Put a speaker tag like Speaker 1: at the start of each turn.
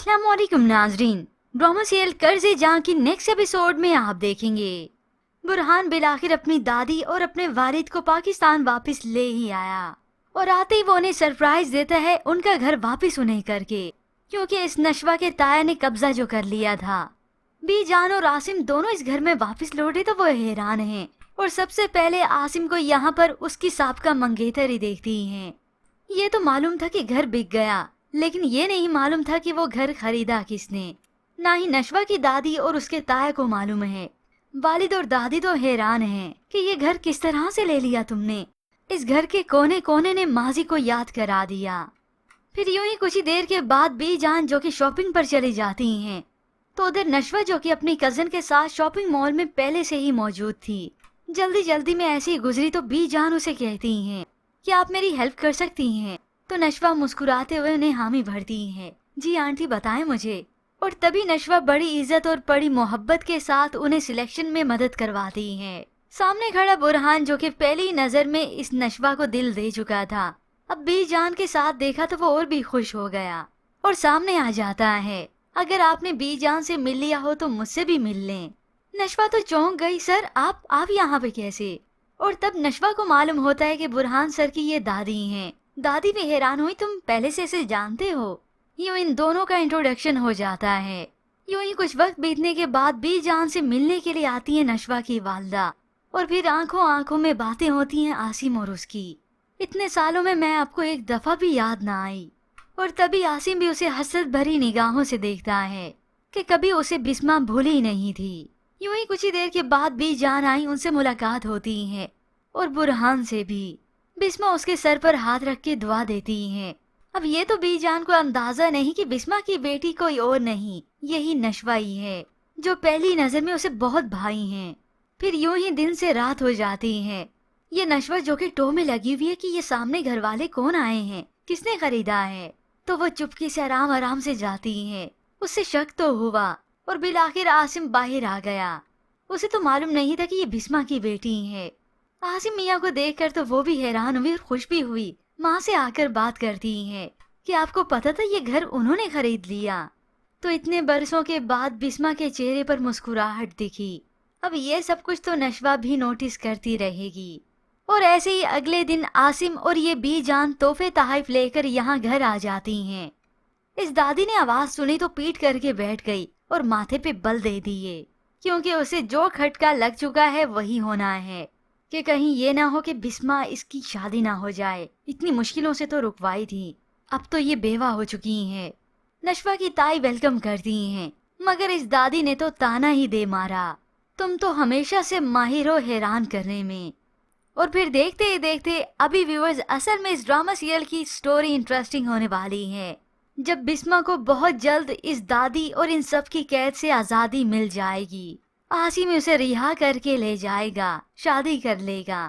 Speaker 1: अस्सलाम वालेकुम नाजरीन। ड्रामा सीरियल कर्ज़े जहां की नेक्स्ट एपिसोड में आप देखेंगे बुरहान बिलाखिर अपनी दादी और अपने वालिद को पाकिस्तान वापस ले ही आया और आते ही वो उन्हें सरप्राइज देता है उनका घर वापस उन्हें करके, क्योंकि इस नशवा के ताया ने कब्जा जो कर लिया था। बी जान और आसिम दोनों इस घर में वापस लौटे तो वो हैरान हैं और सबसे पहले आसिम को यहाँ पर उसकी साबका मंगेतर ही देखती हैं। ये तो मालूम था कि घर बिक गया, लेकिन ये नहीं मालूम था कि वो घर खरीदा किसने। ना ही नशवा की दादी और उसके ताया को मालूम है। वालिद और दादी तो हैरान हैं कि ये घर किस तरह से ले लिया तुमने। इस घर के कोने कोने ने माजी को याद करा दिया। फिर यूं ही कुछ ही देर के बाद बी जान जो कि शॉपिंग पर चली जाती हैं, तो उधर नशवा जो कि अपनी कजन के साथ शॉपिंग मॉल में पहले से ही मौजूद थी, जल्दी जल्दी में ऐसे ही गुजरी तो बी जान उसे कहती हैं कि आप मेरी हेल्प कर सकती हैं। तो नशवा मुस्कुराते हुए उन्हें हामी भरती है, जी आंटी बताएं मुझे। और तभी नशवा बड़ी इज्जत और बड़ी मोहब्बत के साथ उन्हें सिलेक्शन में मदद करवाती है। सामने खड़ा बुरहान जो कि पहली नजर में इस नशवा को दिल दे चुका था, अब बी जान के साथ देखा तो वो और भी खुश हो गया और सामने आ जाता है, अगर आपने बी जान से मिल लिया हो तो मुझसे भी मिल लें। नशवा तो चौंक गई, सर आप यहाँ पे कैसे? और तब नशवा को मालूम होता है कि बुरहान सर की ये दादी हैं। दादी भी हैरान हुई, तुम पहले से इसे जानते हो? यूं इन दोनों का इंट्रोडक्शन हो जाता है। यूं ही कुछ वक्त बीतने के बाद बी जान से मिलने के लिए आती है नशवा की वालदा और फिर आंखों आंखों में बातें होती हैं आसिम और उसकी। इतने सालों में मैं आपको एक दफा भी याद ना आई। और तभी आसिम भी उसे हसरत भरी निगाहों से देखता है कि कभी उसे बिस्मा भूली नहीं थी। यूं ही कुछ ही देर के बाद बी जान आई, उनसे मुलाकात होती है और बुरहान से भी। बिस्मा उसके सर पर हाथ रख के दुआ देती हैं। अब ये तो बी जान को अंदाजा नहीं कि बिस्मा की बेटी कोई और नहीं, यही नशवा ही है जो पहली नजर में उसे बहुत भाई हैं। फिर यूं ही दिन से रात हो जाती है। ये नशवा जो कि टो में लगी हुई है कि ये सामने घर वाले कौन आए हैं, किसने खरीदा है, तो वो चुपके से आराम आराम से जाती है। उससे शक तो हुआ और बिलाखिर आसिम बाहर आ गया। उसे तो मालूम नहीं था कि ये बिस्मा की बेटी है। आसिम मियाँ को देखकर तो वो भी हैरान हुई और खुश भी हुई। माँ से आकर बात करती हैं कि आपको पता था ये घर उन्होंने खरीद लिया। तो इतने बरसों के बाद बिस्मा के चेहरे पर मुस्कुराहट दिखी। अब ये सब कुछ तो नशवा भी नोटिस करती रहेगी। और ऐसे ही अगले दिन आसिम और ये बी जान तोहफे तहाइफ लेकर यहाँ घर आ जाती हैं। इस दादी ने आवाज सुनी तो पीट करके बैठ गई और माथे पे बल दे दिए, क्योंकि उसे जो खटका लग चुका है वही होना है कि कहीं ये ना हो कि बिस्मा इसकी शादी ना हो जाए। इतनी मुश्किलों से तो रुकवाई थी, अब तो ये बेवा हो चुकी हैं। नशवा की ताई वेलकम करती हैं, मगर इस दादी ने तो ताना ही दे मारा, तुम तो हमेशा से माहिर हो हैरान करने में। और फिर देखते ही देखते अभी व्यूअर्स असल में इस ड्रामा सीरियल की स्टोरी इंटरेस्टिंग होने वाली है, जब बिस्मा को बहुत जल्द इस दादी और इन सब की कैद से आजादी मिल जाएगी। आसिम उसे रिहा करके ले जाएगा, शादी कर लेगा।